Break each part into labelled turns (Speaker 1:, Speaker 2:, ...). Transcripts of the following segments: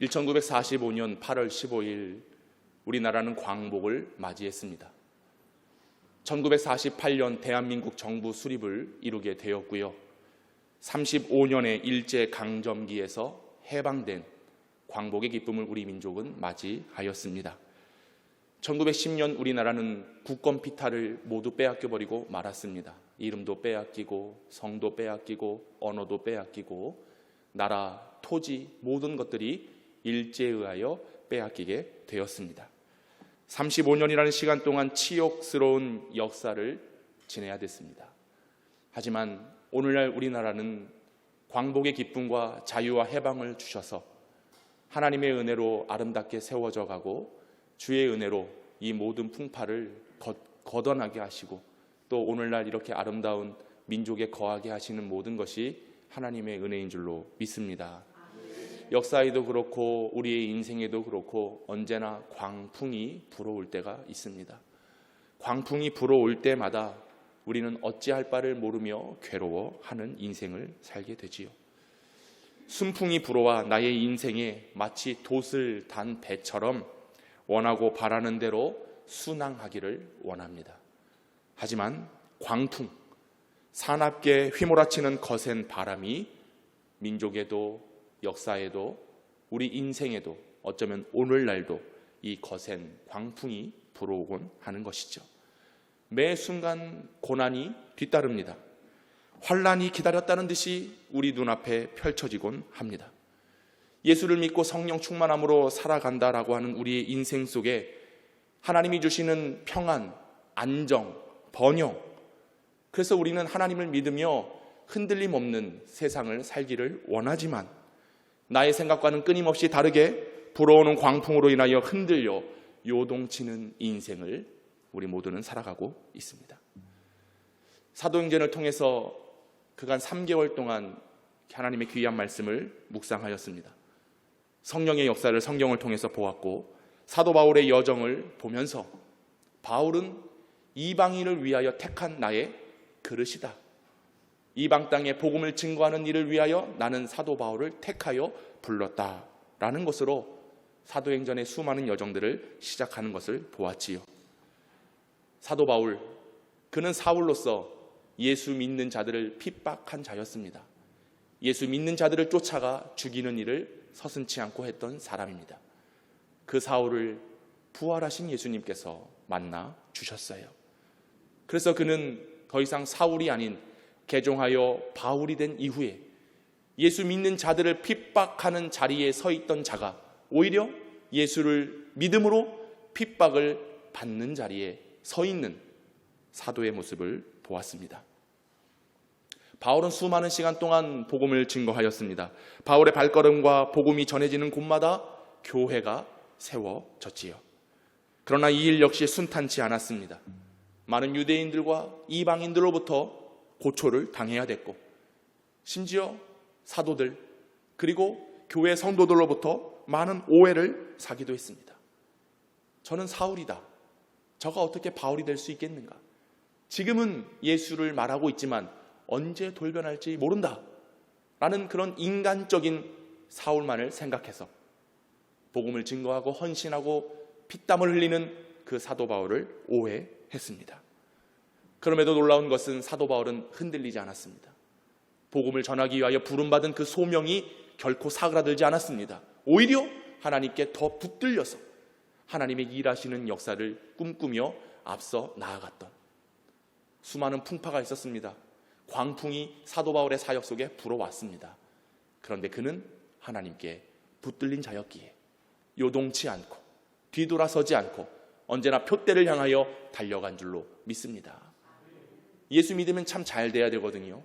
Speaker 1: 1945년 8월 15일 우리나라는 광복을 맞이했습니다. 1948년 대한민국 정부 수립을 이루게 되었고요. 35년의 일제강점기에서 해방된 광복의 기쁨을 우리 민족은 맞이하였습니다. 1910년 우리나라는 국권 피탈을 모두 빼앗겨버리고 말았습니다. 이름도 빼앗기고 성도 빼앗기고 언어도 빼앗기고 나라, 토지 모든 것들이 일제에 의하여 빼앗기게 되었습니다. 35년이라는 시간 동안 치욕스러운 역사를 지내야 됐습니다. 하지만 오늘날 우리나라는 광복의 기쁨과 자유와 해방을 주셔서 하나님의 은혜로 아름답게 세워져 가고 주의 은혜로 이 모든 풍파를 걷어나게 하시고 또 오늘날 이렇게 아름다운 민족에 거하게 하시는 모든 것이 하나님의 은혜인 줄로 믿습니다. 역사에도 그렇고 우리의 인생에도 그렇고 언제나 광풍이 불어올 때가 있습니다. 광풍이 불어올 때마다 우리는 어찌할 바를 모르며 괴로워하는 인생을 살게 되지요. 순풍이 불어와 나의 인생에 마치 돛을 단 배처럼 원하고 바라는 대로 순항하기를 원합니다. 하지만 광풍, 사납게 휘몰아치는 거센 바람이 민족에도 역사에도 우리 인생에도 어쩌면 오늘날도 이 거센 광풍이 불어오곤 하는 것이죠. 매 순간 고난이 뒤따릅니다. 환난이 기다렸다는 듯이 우리 눈앞에 펼쳐지곤 합니다. 예수를 믿고 성령 충만함으로 살아간다라고 하는 우리의 인생 속에 하나님이 주시는 평안, 안정, 번영, 그래서 우리는 하나님을 믿으며 흔들림 없는 세상을 살기를 원하지만 나의 생각과는 끊임없이 다르게 불어오는 광풍으로 인하여 흔들려 요동치는 인생을 우리 모두는 살아가고 있습니다. 사도행전을 통해서 그간 3개월 동안 하나님의 귀한 말씀을 묵상하였습니다. 성령의 역사를 성경을 통해서 보았고 사도 바울의 여정을 보면서 바울은 이방인을 위하여 택한 나의 그릇이다. 이방 땅에 복음을 증거하는 일을 위하여 나는 사도 바울을 택하여 불렀다라는 것으로 사도행전의 수많은 여정들을 시작하는 것을 보았지요. 사도 바울, 그는 사울로서 예수 믿는 자들을 핍박한 자였습니다. 예수 믿는 자들을 쫓아가 죽이는 일을 서슴지 않고 했던 사람입니다. 그 사울을 부활하신 예수님께서 만나 주셨어요. 그래서 그는 더 이상 사울이 아닌 개종하여 바울이 된 이후에 예수 믿는 자들을 핍박하는 자리에 서 있던 자가 오히려 예수를 믿음으로 핍박을 받는 자리에 서 있는 사도의 모습을 보았습니다. 바울은 수많은 시간 동안 복음을 증거하였습니다. 바울의 발걸음과 복음이 전해지는 곳마다 교회가 세워졌지요. 그러나 이 일 역시 순탄치 않았습니다. 많은 유대인들과 이방인들로부터 고초를 당해야 됐고 심지어 사도들 그리고 교회 성도들로부터 많은 오해를 사기도 했습니다. 저는 사울이다. 저가 어떻게 바울이 될 수 있겠는가? 지금은 예수를 말하고 있지만 언제 돌변할지 모른다 라는 그런 인간적인 사울만을 생각해서 복음을 증거하고 헌신하고 피땀을 흘리는 그 사도 바울을 오해했습니다. 그럼에도 놀라운 것은 사도 바울은 흔들리지 않았습니다. 복음을 전하기 위하여 부름받은 그 소명이 결코 사그라들지 않았습니다. 오히려 하나님께 더 붙들려서 하나님의 일하시는 역사를 꿈꾸며 앞서 나아갔던 수많은 풍파가 있었습니다. 광풍이 사도 바울의 사역 속에 불어왔습니다. 그런데 그는 하나님께 붙들린 자였기에 요동치 않고 뒤돌아서지 않고 언제나 표대를 향하여 달려간 줄로 믿습니다. 예수 믿으면 참 잘 돼야 되거든요.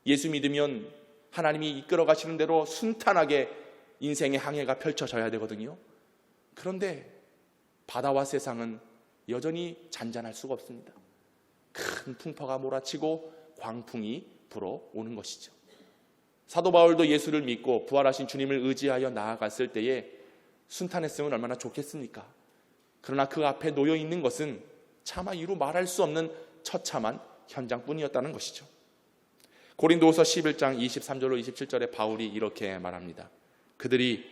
Speaker 1: 예수 믿으면 하나님이 이끌어 가시는 대로 순탄하게 인생의 항해가 펼쳐져야 되거든요. 그런데 바다와 세상은 여전히 잔잔할 수가 없습니다. 큰 풍파가 몰아치고 광풍이 불어오는 것이죠. 사도 바울도 예수를 믿고 부활하신 주님을 의지하여 나아갔을 때에 순탄했으면 얼마나 좋겠습니까? 그러나 그 앞에 놓여 있는 것은 차마 이루 말할 수 없는 처참한 현장뿐이었다는 것이죠. 고린도후서 11장 23절로 27절에 바울이 이렇게 말합니다. 그들이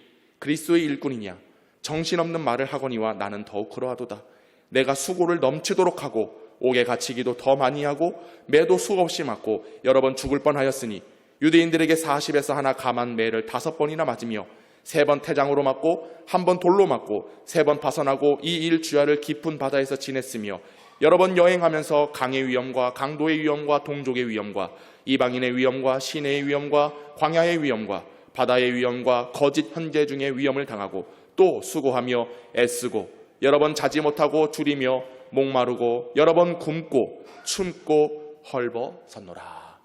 Speaker 1: 그리스도의 일꾼이냐? 정신없는 말을 하거니와 나는 더욱 그러하도다. 내가 수고를 넘치도록 하고 옥에 갇히기도 더 많이 하고 매도 수없이 맞고 여러 번 죽을 뻔하였으니 유대인들에게 40에서 하나 감한 매를 5번이나 맞으며 3번 태장으로 맞고 1번 돌로 맞고 3번 파선하고 이 일 주야를 깊은 바다에서 지냈으며 여러 번 여행하면서 강의 위험과 강도의 위험과 동족의 위험과 이방인의 위험과 시내의 위험과 광야의 위험과 바다의 위험과 거짓 현재 중의 위험을 당하고 또 수고하며 애쓰고 여러 번 자지 못하고 줄이며 목마르고 여러 번 굶고 춤고 헐벗었노라.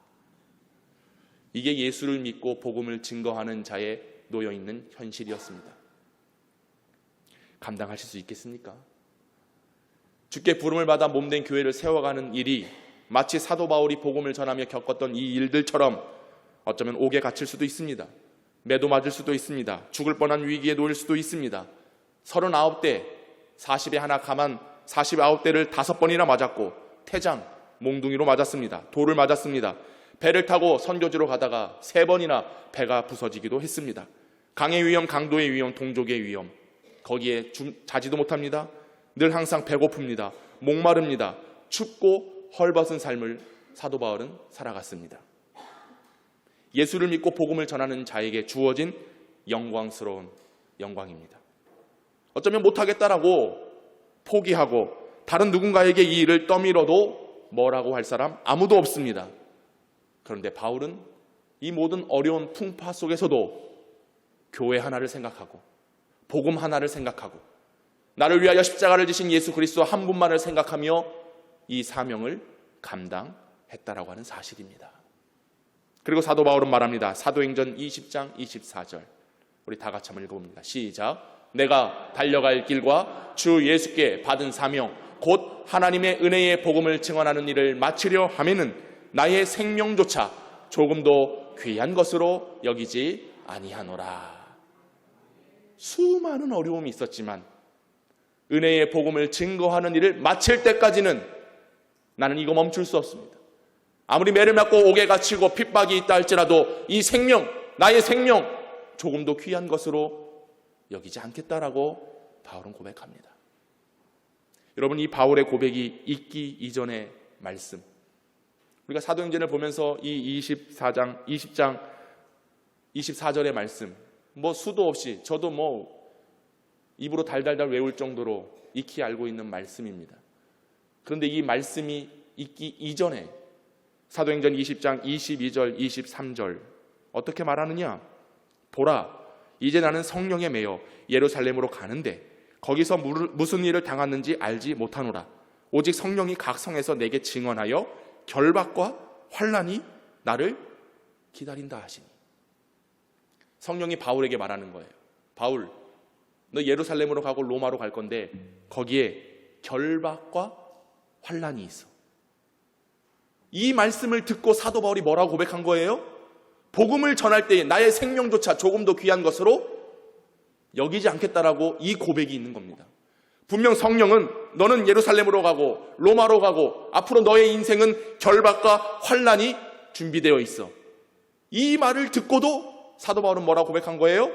Speaker 1: 이게 예수를 믿고 복음을 증거하는 자의 놓여있는 현실이었습니다. 감당하실 수 있겠습니까? 주께 부름을 받아 몸된 교회를 세워가는 일이 마치 사도 바울이 복음을 전하며 겪었던 이 일들처럼 어쩌면 옥에 갇힐 수도 있습니다. 매도 맞을 수도 있습니다. 죽을 뻔한 위기에 놓일 수도 있습니다. 39대 40에 하나 감한 49대를 5번이나 맞았고 태장, 몽둥이로 맞았습니다. 돌을 맞았습니다. 배를 타고 선교지로 가다가 3번이나 배가 부서지기도 했습니다. 강의 위험, 강도의 위험, 동족의 위험, 거기에 자지도 못합니다. 늘 항상 배고픕니다. 목마릅니다. 춥고 헐벗은 삶을 사도 바울은 살아갔습니다. 예수를 믿고 복음을 전하는 자에게 주어진 영광스러운 영광입니다. 어쩌면 못하겠다라고 포기하고 다른 누군가에게 이 일을 떠밀어도 뭐라고 할 사람 아무도 없습니다. 그런데 바울은 이 모든 어려운 풍파 속에서도 교회 하나를 생각하고 복음 하나를 생각하고 나를 위하여 십자가를 지신 예수 그리스도 한 분만을 생각하며 이 사명을 감당했다라고 하는 사실입니다. 그리고 사도 바울은 말합니다. 사도행전 20장 24절 우리 다 같이 한번 읽어봅니다. 시작. 내가 달려갈 길과 주 예수께 받은 사명 곧 하나님의 은혜의 복음을 증언하는 일을 마치려 하면은 나의 생명조차 조금도 귀한 것으로 여기지 아니하노라. 수많은 어려움이 있었지만 은혜의 복음을 증거하는 일을 마칠 때까지는 나는 이거 멈출 수 없습니다. 아무리 매를 맞고 옥에 갇히고 핍박이 있다 할지라도 이 생명, 나의 생명 조금도 귀한 것으로 여기지 않겠다라고 바울은 고백합니다. 여러분, 이 바울의 고백이 있기 이전의 말씀, 우리가 사도행전을 보면서 이 20장 24절의 말씀 뭐 수도 없이 저도 뭐 입으로 달달달 외울 정도로 익히 알고 있는 말씀입니다. 그런데 이 말씀이 있기 이전에 사도행전 20장 22절 23절 어떻게 말하느냐? 보라, 이제 나는 성령에 매여 예루살렘으로 가는데 거기서 무슨 일을 당하는지 알지 못하노라. 오직 성령이 각 성에서 내게 증언하여 결박과 환난이 나를 기다린다 하시니. 성령이 바울에게 말하는 거예요. 바울, 너 예루살렘으로 가고 로마로 갈 건데 거기에 결박과 환난이 있어. 이 말씀을 듣고 사도 바울이 뭐라고 고백한 거예요? 복음을 전할 때 나의 생명조차 조금 더 귀한 것으로 여기지 않겠다라고 이 고백이 있는 겁니다. 분명 성령은 너는 예루살렘으로 가고 로마로 가고 앞으로 너의 인생은 결박과 환난이 준비되어 있어. 이 말을 듣고도 사도 바울은 뭐라고 고백한 거예요?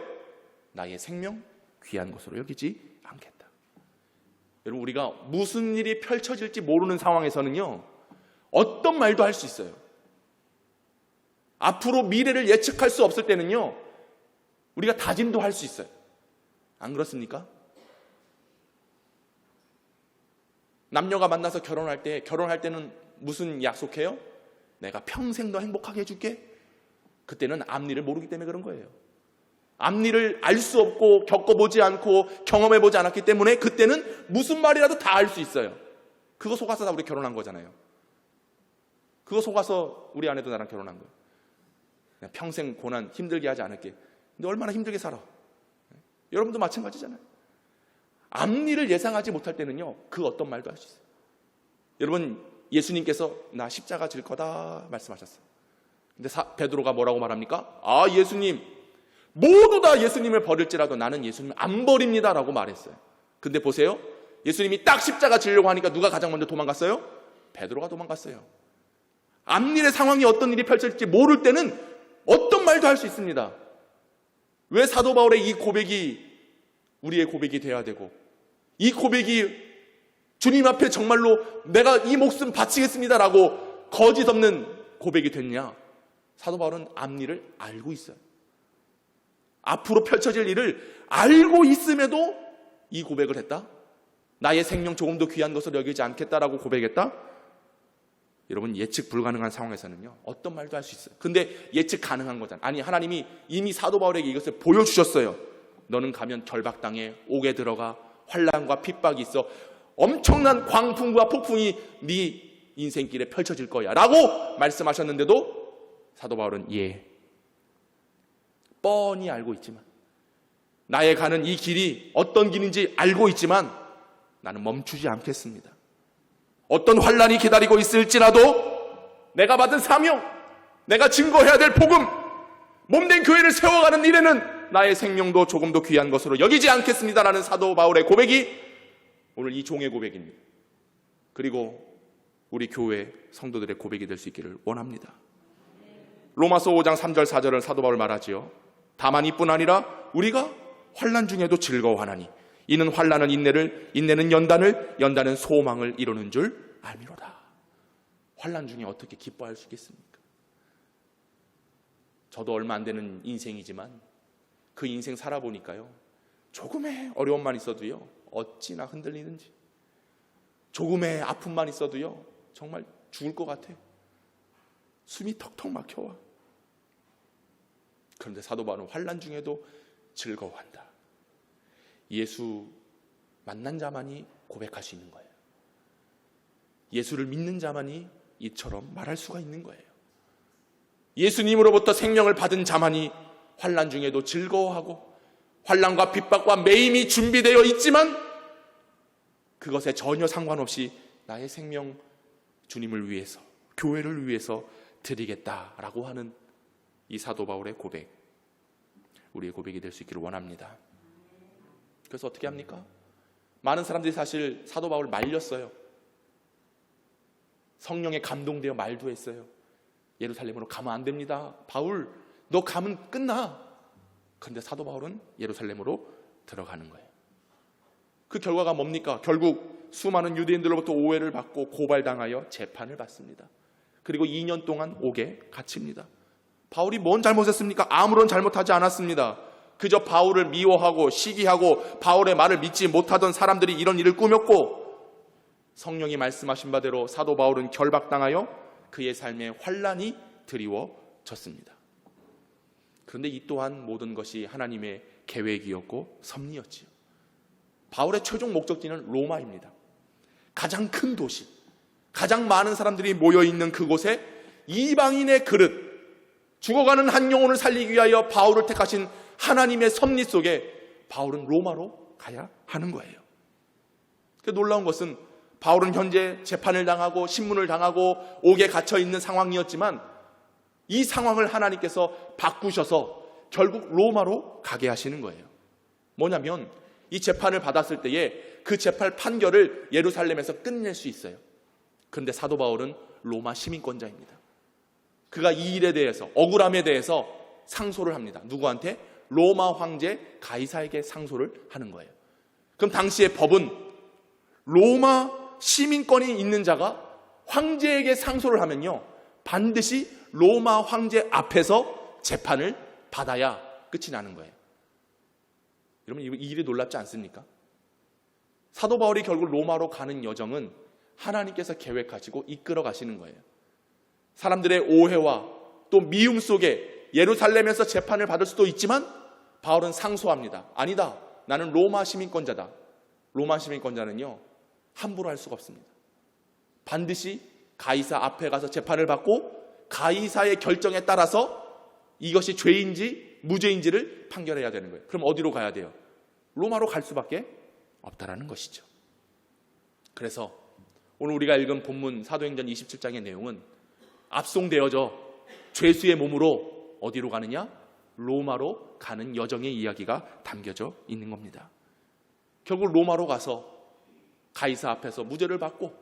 Speaker 1: 나의 생명 귀한 것으로 여기지 않겠다. 여러분, 우리가 무슨 일이 펼쳐질지 모르는 상황에서는요, 어떤 말도 할 수 있어요. 앞으로 미래를 예측할 수 없을 때는요, 우리가 다짐도 할 수 있어요. 안 그렇습니까? 남녀가 만나서 결혼할 때는 무슨 약속해요? 내가 평생 너 행복하게 해줄게. 그때는 앞일을 모르기 때문에 그런 거예요. 앞일을 알 수 없고 겪어보지 않고 경험해보지 않았기 때문에 그때는 무슨 말이라도 다 할 수 있어요. 그거 속아서 다 우리 결혼한 거잖아요. 그거 속아서 우리 아내도 나랑 결혼한 거예요. 그냥 평생 고난 힘들게 하지 않을게. 근데 얼마나 힘들게 살아. 여러분도 마찬가지잖아요. 앞일을 예상하지 못할 때는요, 그 어떤 말도 할 수 있어요. 여러분, 예수님께서 나 십자가 질 거다 말씀하셨어요. 근데 베드로가 뭐라고 말합니까? 아, 예수님, 모두 다 예수님을 버릴지라도 나는 예수님을 안 버립니다 라고 말했어요. 근데 보세요, 예수님이 딱 십자가 지려고 하니까 누가 가장 먼저 도망갔어요? 베드로가 도망갔어요. 앞일의 상황이 어떤 일이 펼쳐질지 모를 때는 어떤 말도 할 수 있습니다. 왜 사도 바울의 이 고백이 우리의 고백이 되어야 되고, 이 고백이 주님 앞에 정말로 내가 이 목숨 바치겠습니다라고 거짓 없는 고백이 됐냐? 사도 바울은 앞일을 알고 있어요. 앞으로 펼쳐질 일을 알고 있음에도 이 고백을 했다? 나의 생명 조금도 귀한 것을 여기지 않겠다라고 고백했다? 여러분, 예측 불가능한 상황에서는요, 어떤 말도 할 수 있어요. 근데 예측 가능한 거잖아요. 아니, 하나님이 이미 사도 바울에게 이것을 보여주셨어요. 너는 가면 결박당해, 옥에 들어가, 환난과 핍박이 있어, 엄청난 광풍과 폭풍이 네 인생길에 펼쳐질 거야 라고 말씀하셨는데도 사도 바울은 뻔히 알고 있지만, 나의 가는 이 길이 어떤 길인지 알고 있지만 나는 멈추지 않겠습니다. 어떤 환난이 기다리고 있을지라도 내가 받은 사명, 내가 증거해야 될 복음, 몸된 교회를 세워가는 일에는 나의 생명도 조금도 귀한 것으로 여기지 않겠습니다라는 사도 바울의 고백이 오늘 이 종의 고백입니다. 그리고 우리 교회 성도들의 고백이 될 수 있기를 원합니다. 로마서 5장 3절 4절을 사도 바울 말하지요. 다만 이뿐 아니라 우리가 환난 중에도 즐거워하나니 이는 환난은 인내를, 인내는 연단을, 연단은 소망을 이루는 줄 알미로다. 환난 중에 어떻게 기뻐할 수 있겠습니까? 저도 얼마 안 되는 인생이지만 그 인생 살아보니까요, 조금의 어려움만 있어도요 어찌나 흔들리는지, 조금의 아픔만 있어도요 정말 죽을 것 같아요. 숨이 턱턱 막혀와. 그런데 사도 바울은 환난 중에도 즐거워한다. 예수 만난 자만이 고백할 수 있는 거예요. 예수를 믿는 자만이 이처럼 말할 수가 있는 거예요. 예수님으로부터 생명을 받은 자만이 환난 중에도 즐거워하고, 환난과 핍박과 매임이 준비되어 있지만 그것에 전혀 상관없이 나의 생명 주님을 위해서, 교회를 위해서 드리겠다라고 하는 이 사도 바울의 고백, 우리의 고백이 될 수 있기를 원합니다. 그래서 어떻게 합니까? 많은 사람들이 사실 사도 바울을 말렸어요. 성령에 감동되어 말도 했어요. 예루살렘으로 가면 안 됩니다. 바울, 너 가면 끝나. 그런데 사도 바울은 예루살렘으로 들어가는 거예요. 그 결과가 뭡니까? 결국 수많은 유대인들로부터 오해를 받고 고발당하여 재판을 받습니다. 그리고 2년 동안 옥에 갇힙니다. 바울이 뭔 잘못했습니까? 아무런 잘못하지 않았습니다. 그저 바울을 미워하고 시기하고 바울의 말을 믿지 못하던 사람들이 이런 일을 꾸몄고, 성령이 말씀하신 바대로 사도 바울은 결박당하여 그의 삶에 환난이 드리워졌습니다. 그런데 이 또한 모든 것이 하나님의 계획이었고 섭리였지요. 바울의 최종 목적지는 로마입니다. 가장 큰 도시, 가장 많은 사람들이 모여있는 그곳에 이방인의 그릇, 죽어가는 한 영혼을 살리기 위하여 바울을 택하신 하나님의 섭리 속에 바울은 로마로 가야 하는 거예요. 놀라운 것은 바울은 현재 재판을 당하고 신문을 당하고 옥에 갇혀 있는 상황이었지만 이 상황을 하나님께서 바꾸셔서 결국 로마로 가게 하시는 거예요. 뭐냐면 이 재판을 받았을 때에 그 재판 판결을 예루살렘에서 끝낼 수 있어요. 그런데 사도 바울은 로마 시민권자입니다. 그가 이 일에 대해서, 억울함에 대해서 상소를 합니다. 누구한테? 로마 황제 가이사에게 상소를 하는 거예요. 그럼 당시의 법은 로마 시민권이 있는 자가 황제에게 상소를 하면요, 반드시 로마 황제 앞에서 재판을 받아야 끝이 나는 거예요. 여러분, 이 일이 놀랍지 않습니까? 사도 바울이 결국 로마로 가는 여정은 하나님께서 계획하시고 이끌어 가시는 거예요. 사람들의 오해와 또 미움 속에 예루살렘에서 재판을 받을 수도 있지만 바울은 상소합니다. 아니다, 나는 로마 시민권자다. 로마 시민권자는요, 함부로 할 수가 없습니다. 반드시 가이사 앞에 가서 재판을 받고 가이사의 결정에 따라서 이것이 죄인지 무죄인지를 판결해야 되는 거예요. 그럼 어디로 가야 돼요? 로마로 갈 수밖에 없다라는 것이죠. 그래서 오늘 우리가 읽은 본문 사도행전 27장의 내용은 압송되어져 죄수의 몸으로 어디로 가느냐? 로마로 가는 여정의 이야기가 담겨져 있는 겁니다. 결국 로마로 가서 가이사 앞에서 무죄를 받고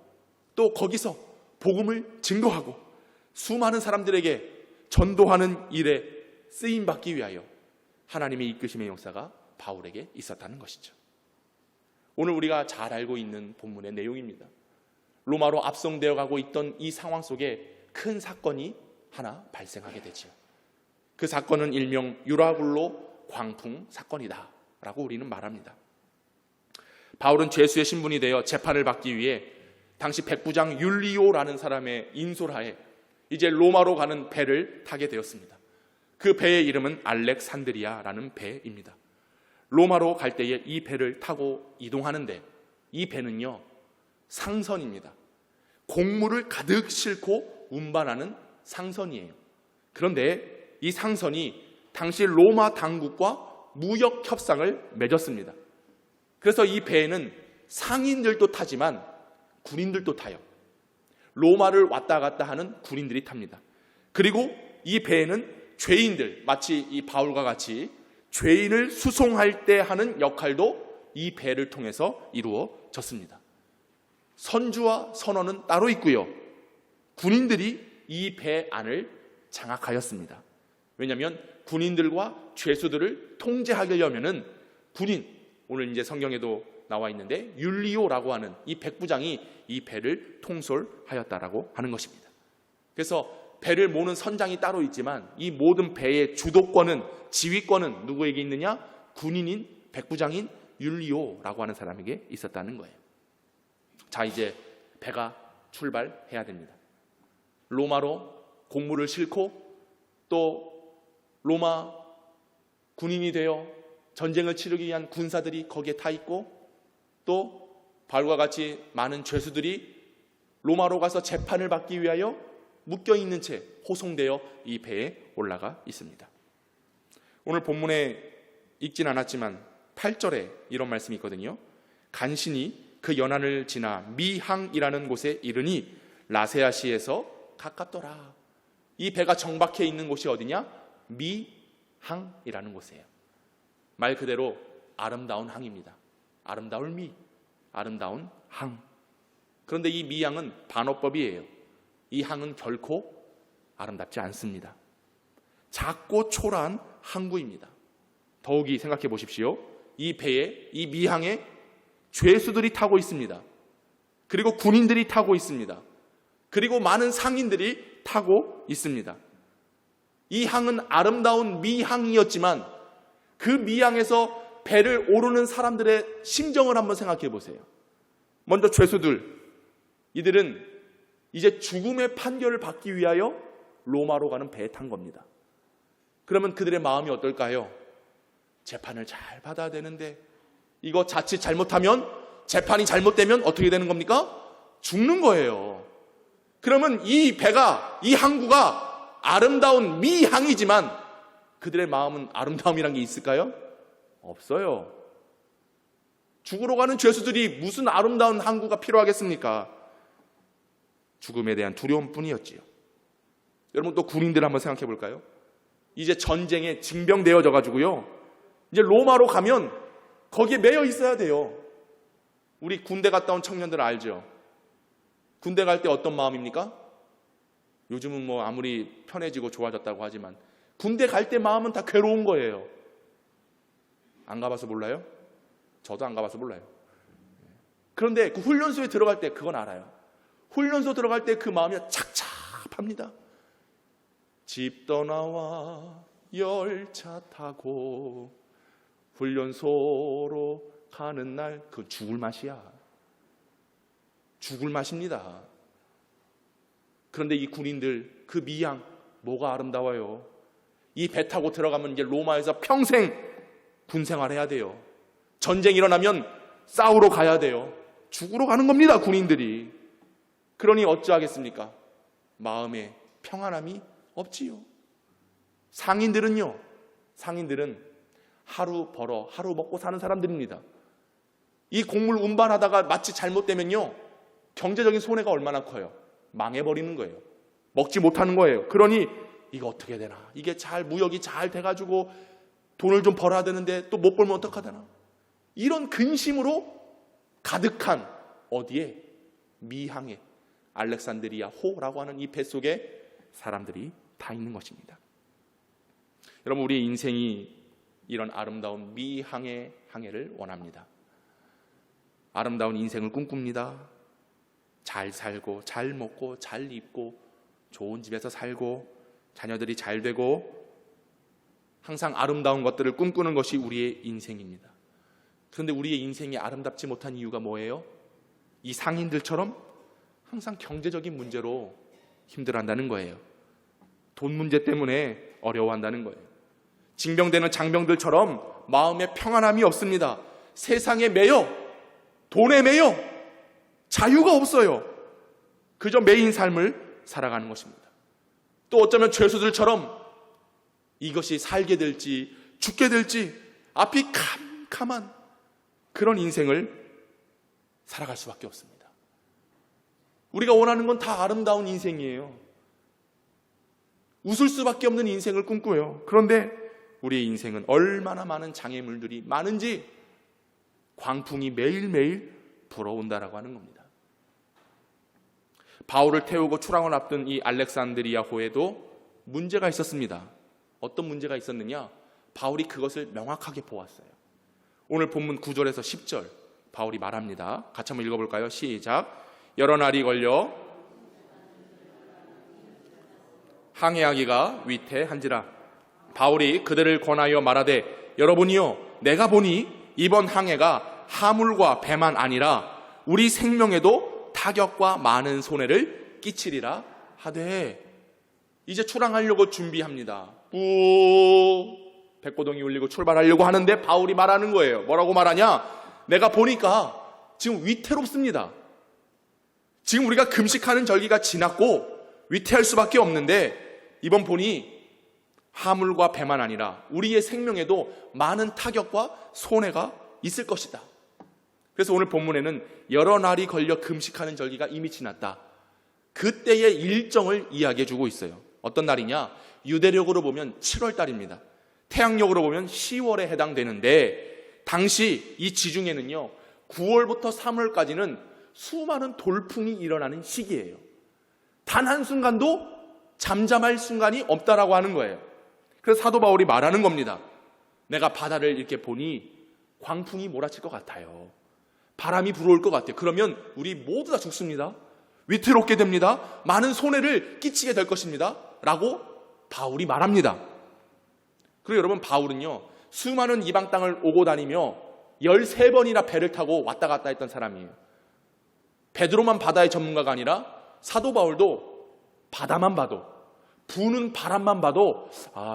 Speaker 1: 또 거기서 복음을 증거하고 수많은 사람들에게 전도하는 일에 쓰임받기 위하여 하나님의 이끄심의 역사가 바울에게 있었다는 것이죠. 오늘 우리가 잘 알고 있는 본문의 내용입니다. 로마로 압송되어 가고 있던 이 상황 속에 큰 사건이 하나 발생하게 되죠. 그 사건은 일명 유라굴로 광풍 사건이다 라고 우리는 말합니다. 바울은 죄수의 신분이 되어 재판을 받기 위해 당시 백부장 율리오라는 사람의 인솔하에 이제 로마로 가는 배를 타게 되었습니다. 그 배의 이름은 알렉산드리아라는 배입니다. 로마로 갈 때에 이 배를 타고 이동하는데 이 배는요, 상선입니다. 곡물을 가득 싣고 운반하는 상선이에요. 그런데 이 상선이 당시 로마 당국과 무역 협상을 맺었습니다. 그래서 이 배에는 상인들도 타지만 군인들도 타요. 로마를 왔다 갔다 하는 군인들이 탑니다. 그리고 이 배에는 죄인들, 마치 이 바울과 같이 죄인을 수송할 때 하는 역할도 이 배를 통해서 이루어졌습니다. 선주와 선원은 따로 있고요. 군인들이 이 배 안을 장악하였습니다. 왜냐하면 군인들과 죄수들을 통제하려면은 군인, 오늘 이제 성경에도 나와 있는데 율리오라고 하는 이 백부장이 이 배를 통솔하였다라고 하는 것입니다. 그래서 배를 모는 선장이 따로 있지만 이 모든 배의 주도권은, 지휘권은 누구에게 있느냐? 군인인 백부장인 율리오라고 하는 사람에게 있었다는 거예요. 자, 이제 배가 출발해야 됩니다. 로마로 곡물을 싣고 또 로마 군인이 되어 전쟁을 치르기 위한 군사들이 거기에 타 있고 또 바울과 같이 많은 죄수들이 로마로 가서 재판을 받기 위하여 묶여 있는 채 호송되어 이 배에 올라가 있습니다. 오늘 본문에 읽진 않았지만 8절에 이런 말씀이 있거든요. 간신히 그 연안을 지나 미항이라는 곳에 이르니 라세아시에서 가깝더라. 이 배가 정박해 있는 곳이 어디냐? 미항이라는 곳이에요. 말 그대로 아름다운 항입니다. 아름다울 미, 아름다운 항. 그런데 이 미항은 반어법이에요. 이 항은 결코 아름답지 않습니다. 작고 초라한 항구입니다. 더욱이 생각해 보십시오. 이 배에, 이 미항에 죄수들이 타고 있습니다. 그리고 군인들이 타고 있습니다. 그리고 많은 상인들이 타고 있습니다. 이 항은 아름다운 미항이었지만 그 미항에서 배를 오르는 사람들의 심정을 한번 생각해 보세요. 먼저 죄수들, 이들은 이제 죽음의 판결을 받기 위하여 로마로 가는 배에 탄 겁니다. 그러면 그들의 마음이 어떨까요? 재판을 잘 받아야 되는데 이거 자칫 잘못하면, 재판이 잘못되면 어떻게 되는 겁니까? 죽는 거예요. 그러면 이 배가, 이 항구가 아름다운 미항이지만 그들의 마음은 아름다움이란 게 있을까요? 없어요. 죽으러 가는 죄수들이 무슨 아름다운 항구가 필요하겠습니까? 죽음에 대한 두려움뿐이었지요. 여러분 또 군인들 한번 생각해 볼까요? 이제 전쟁에 징병되어져 가지고요, 이제 로마로 가면 거기에 매여 있어야 돼요. 우리 군대 갔다 온 청년들 알죠? 군대 갈 때 어떤 마음입니까? 요즘은 뭐 아무리 편해지고 좋아졌다고 하지만 군대 갈 때 마음은 다 괴로운 거예요. 안 가봐서 몰라요? 저도 안 가봐서 몰라요. 그런데 그 훈련소에 들어갈 때 그건 알아요. 훈련소 들어갈 때 그 마음이 착잡합니다. 집 떠나와 열차 타고 훈련소로 가는 날, 그건 죽을 맛이야. 죽을 맛입니다. 그런데 이 군인들, 그 미양, 뭐가 아름다워요? 이 배 타고 들어가면 이제 로마에서 평생 군 생활해야 돼요. 전쟁 일어나면 싸우러 가야 돼요. 죽으러 가는 겁니다, 군인들이. 그러니 어찌하겠습니까? 마음에 평안함이 없지요. 상인들은요, 상인들은 하루 벌어 하루 먹고 사는 사람들입니다. 이 곡물 운반하다가 마치 잘못되면요, 경제적인 손해가 얼마나 커요? 망해버리는 거예요. 먹지 못하는 거예요. 그러니 이거 어떻게 되나? 이게 잘 무역이 잘 돼가지고 돈을 좀 벌어야 되는데 또 못 벌면 어떡하되나? 이런 근심으로 가득한 어디에? 미항에 알렉산드리아 호라고 하는 이 배 속에 사람들이 다 있는 것입니다. 여러분, 우리의 인생이 이런 아름다운 미항해 항해를 원합니다. 아름다운 인생을 꿈꿉니다. 잘 살고 잘 먹고 잘 입고 좋은 집에서 살고 자녀들이 잘 되고 항상 아름다운 것들을 꿈꾸는 것이 우리의 인생입니다. 그런데 우리의 인생이 아름답지 못한 이유가 뭐예요? 이 상인들처럼 항상 경제적인 문제로 힘들어한다는 거예요. 돈 문제 때문에 어려워한다는 거예요. 징병되는 장병들처럼 마음에 평안함이 없습니다. 세상에 매여, 돈에 매여 자유가 없어요. 그저 매인 삶을 살아가는 것입니다. 또 어쩌면 죄수들처럼 이것이 살게 될지 죽게 될지 앞이 캄캄한 그런 인생을 살아갈 수밖에 없습니다. 우리가 원하는 건 다 아름다운 인생이에요. 웃을 수밖에 없는 인생을 꿈꿔요. 그런데 우리의 인생은 얼마나 많은 장애물들이 많은지 광풍이 매일매일 불어온다라고 하는 겁니다. 바울을 태우고 출항을 앞둔 이 알렉산드리아호에도 문제가 있었습니다. 어떤 문제가 있었느냐? 바울이 그것을 명확하게 보았어요. 오늘 본문 9절에서 10절 바울이 말합니다. 같이 한번 읽어볼까요? 시작. 여러 날이 걸려 항해하기가 위태한지라. 바울이 그들을 권하여 말하되 여러분이요 내가 보니 이번 항해가 하물과 배만 아니라 우리 생명에도 타격과 많은 손해를 끼치리라 하되. 이제 출항하려고 준비합니다. 백고동이 울리고 출발하려고 하는데 바울이 말하는 거예요. 뭐라고 말하냐? 내가 보니까 지금 위태롭습니다. 지금 우리가 금식하는 절기가 지났고 위태할 수밖에 없는데 이번 보니 하물과 배만 아니라 우리의 생명에도 많은 타격과 손해가 있을 것이다. 그래서 오늘 본문에는 여러 날이 걸려 금식하는 절기가 이미 지났다. 그때의 일정을 이야기해 주고 있어요. 어떤 날이냐? 유대력으로 보면 7월 달입니다. 태양력으로 보면 10월에 해당되는데 당시 이 지중해는요 9월부터 3월까지는 수많은 돌풍이 일어나는 시기예요. 단 한순간도 잠잠할 순간이 없다라고 하는 거예요. 그래서 사도 바울이 말하는 겁니다. 내가 바다를 이렇게 보니 광풍이 몰아칠 것 같아요. 바람이 불어올 것 같아요. 그러면 우리 모두 다 죽습니다. 위태롭게 됩니다. 많은 손해를 끼치게 될 것입니다. 라고 바울이 말합니다. 그리고 여러분 바울은요 수많은 이방 땅을 오고 다니며 13번이나 배를 타고 왔다 갔다 했던 사람이에요. 베드로만 바다의 전문가가 아니라 사도 바울도 바다만 봐도 부는 바람만 봐도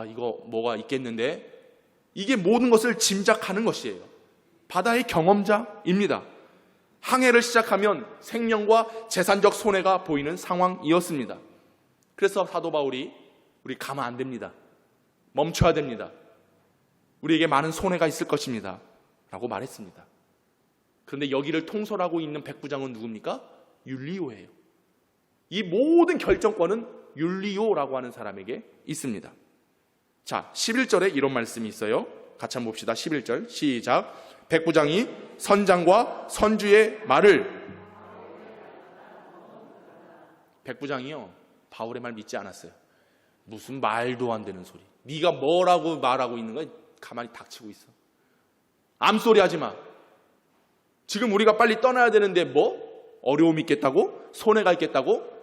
Speaker 1: 이거 뭐가 있겠는데 이게 모든 것을 짐작하는 것이에요. 바다의 경험자입니다. 항해를 시작하면 생명과 재산적 손해가 보이는 상황이었습니다. 그래서 사도 바울이 우리 가면 안 됩니다. 멈춰야 됩니다. 우리에게 많은 손해가 있을 것입니다. 라고 말했습니다. 그런데 여기를 통솔하고 있는 백부장은 누굽니까? 율리오예요. 이 모든 결정권은 율리오라고 하는 사람에게 있습니다. 자, 11절에 이런 말씀이 있어요. 같이 한번 봅시다. 11절 시작. 백부장이 선장과 선주의 말을 백부장이요 바울의 말 믿지 않았어요. 무슨 말도 안 되는 소리. 네가 뭐라고 말하고 있는 거야? 가만히 닥치고 있어. 암소리 하지 마. 지금 우리가 빨리 떠나야 되는데 뭐? 어려움이 있겠다고? 손해가 있겠다고?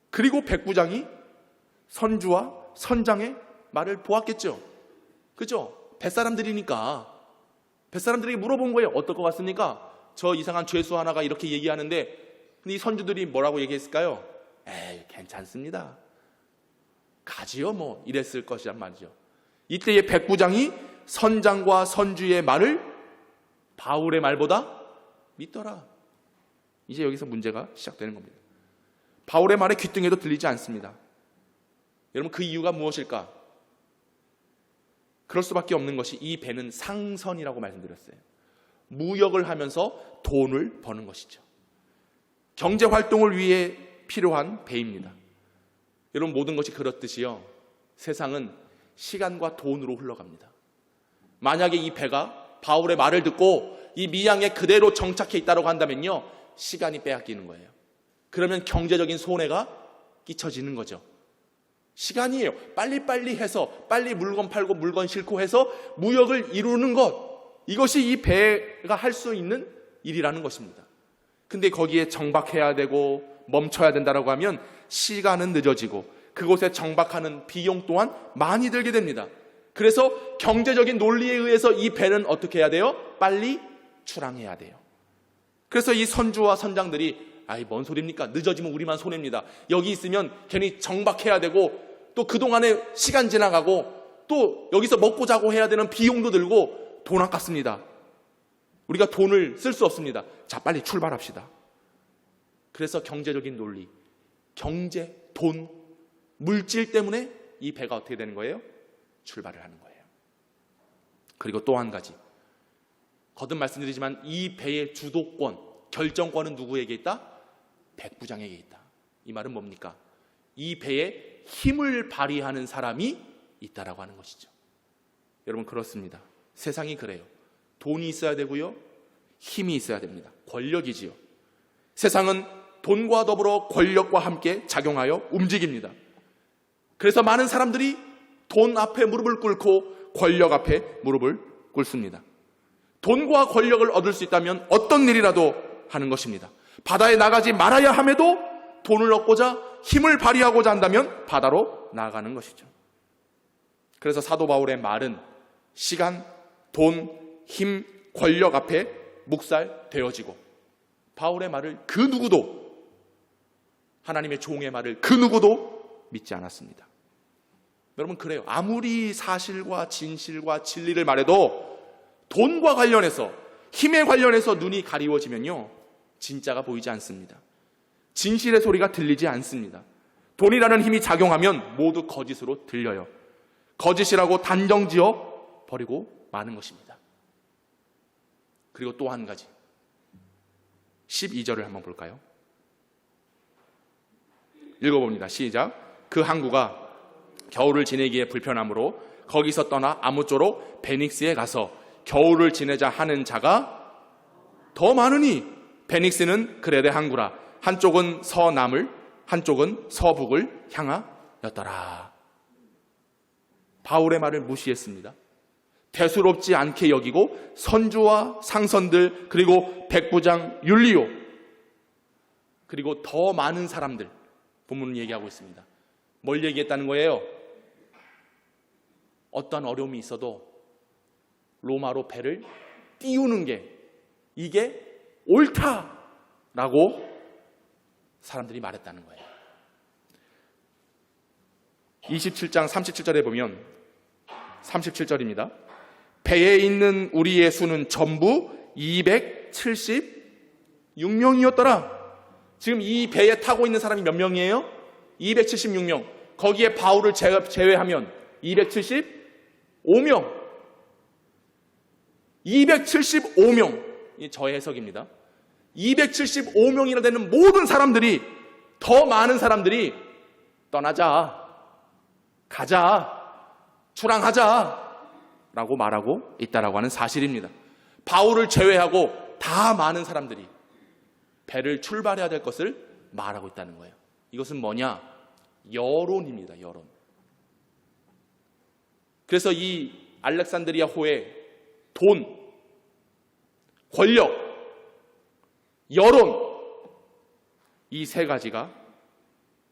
Speaker 1: 그리고 백부장이 선주와 선장의 말을 보았겠죠. 그죠? 뱃사람들이니까 뱃사람들에게 물어본 거예요. 어떨 것 같습니까? 저 이상한 죄수 하나가 이렇게 얘기하는데 근데 이 선주들이 뭐라고 얘기했을까요? 에이 괜찮습니다. 가지요 뭐 이랬을 것이란 말이죠. 이때의 백부장이 선장과 선주의 말을 바울의 말보다 믿더라. 이제 여기서 문제가 시작되는 겁니다. 바울의 말에 귀등에도 들리지 않습니다. 여러분 그 이유가 무엇일까? 그럴 수밖에 없는 것이 이 배는 상선이라고 말씀드렸어요. 무역을 하면서 돈을 버는 것이죠. 경제활동을 위해 필요한 배입니다. 여러분 모든 것이 그렇듯이요. 세상은 시간과 돈으로 흘러갑니다. 만약에 이 배가 바울의 말을 듣고 이 미항에 그대로 정착해 있다고 한다면요. 시간이 빼앗기는 거예요. 그러면 경제적인 손해가 끼쳐지는 거죠. 시간이에요. 빨리빨리 해서 빨리 물건 팔고 물건 싣고 해서 무역을 이루는 것, 이것이 이 배가 할 수 있는 일이라는 것입니다. 근데 거기에 정박해야 되고 멈춰야 된다라고 하면 시간은 늦어지고 그곳에 정박하는 비용 또한 많이 들게 됩니다. 그래서 경제적인 논리에 의해서 이 배는 어떻게 해야 돼요? 빨리 출항해야 돼요. 그래서 이 선주와 선장들이 아이 뭔 소리입니까? 늦어지면 우리만 손해입니다. 여기 있으면 괜히 정박해야 되고 또 그동안에 시간 지나가고 또 여기서 먹고 자고 해야 되는 비용도 들고 돈 아깝습니다. 우리가 돈을 쓸 수 없습니다. 자, 빨리 출발합시다. 그래서 경제적인 논리, 경제, 돈, 물질 때문에 이 배가 어떻게 되는 거예요? 출발을 하는 거예요. 그리고 또 한 가지, 거듭 말씀드리지만 이 배의 주도권, 결정권은 누구에게 있다? 백부장에게 있다. 이 말은 뭡니까? 이 배에 힘을 발휘하는 사람이 있다라고 하는 것이죠. 여러분, 그렇습니다. 세상이 그래요. 돈이 있어야 되고요, 힘이 있어야 됩니다. 권력이지요. 세상은 돈과 더불어 권력과 함께 작용하여 움직입니다. 그래서 많은 사람들이 돈 앞에 무릎을 꿇고 권력 앞에 무릎을 꿇습니다. 돈과 권력을 얻을 수 있다면 어떤 일이라도 하는 것입니다. 바다에 나가지 말아야 함에도 돈을 얻고자 힘을 발휘하고자 한다면 바다로 나아가는 것이죠. 그래서 사도 바울의 말은 시간, 돈, 힘, 권력 앞에 묵살되어지고, 바울의 말을 그 누구도, 하나님의 종의 말을 그 누구도 믿지 않았습니다. 여러분, 그래요. 아무리 사실과 진실과 진리를 말해도 돈과 관련해서, 힘에 관련해서 눈이 가리워지면요, 진짜가 보이지 않습니다. 진실의 소리가 들리지 않습니다. 돈이라는 힘이 작용하면 모두 거짓으로 들려요. 거짓이라고 단정지어 버리고 마는 것입니다. 그리고 또 한 가지, 12절을 한번 볼까요? 읽어봅니다. 시작. 그 항구가 겨울을 지내기에 불편하므로 거기서 떠나 아무쪼록 베닉스에 가서 겨울을 지내자 하는 자가 더 많으니, 베닉스는 그레데 항구라. 한쪽은 서남을, 한쪽은 서북을 향하였더라. 바울의 말을 무시했습니다. 대수롭지 않게 여기고 선주와 상선들, 그리고 백부장 율리오, 그리고 더 많은 사람들, 본문은 얘기하고 있습니다. 뭘 얘기했다는 거예요? 어떤 어려움이 있어도 로마로 배를 띄우는 게, 이게 옳다라고 사람들이 말했다는 거예요. 27장 37절에 보면, 37절입니다. 배에 있는 우리의 수는 전부 276명이었더라. 지금 이 배에 타고 있는 사람이 몇 명이에요? 276명. 거기에 바울을 제외하면 275명. 275명. 이 저의 해석입니다. 275명이나 되는 모든 사람들이, 더 많은 사람들이 떠나자, 가자, 출항하자 라고 말하고 있다라고 하는 사실입니다. 바울을 제외하고 다 많은 사람들이 배를 출발해야 될 것을 말하고 있다는 거예요. 이것은 뭐냐? 여론입니다. 여론. 그래서 이 알렉산드리아 호의 돈, 권력, 여론, 이 세 가지가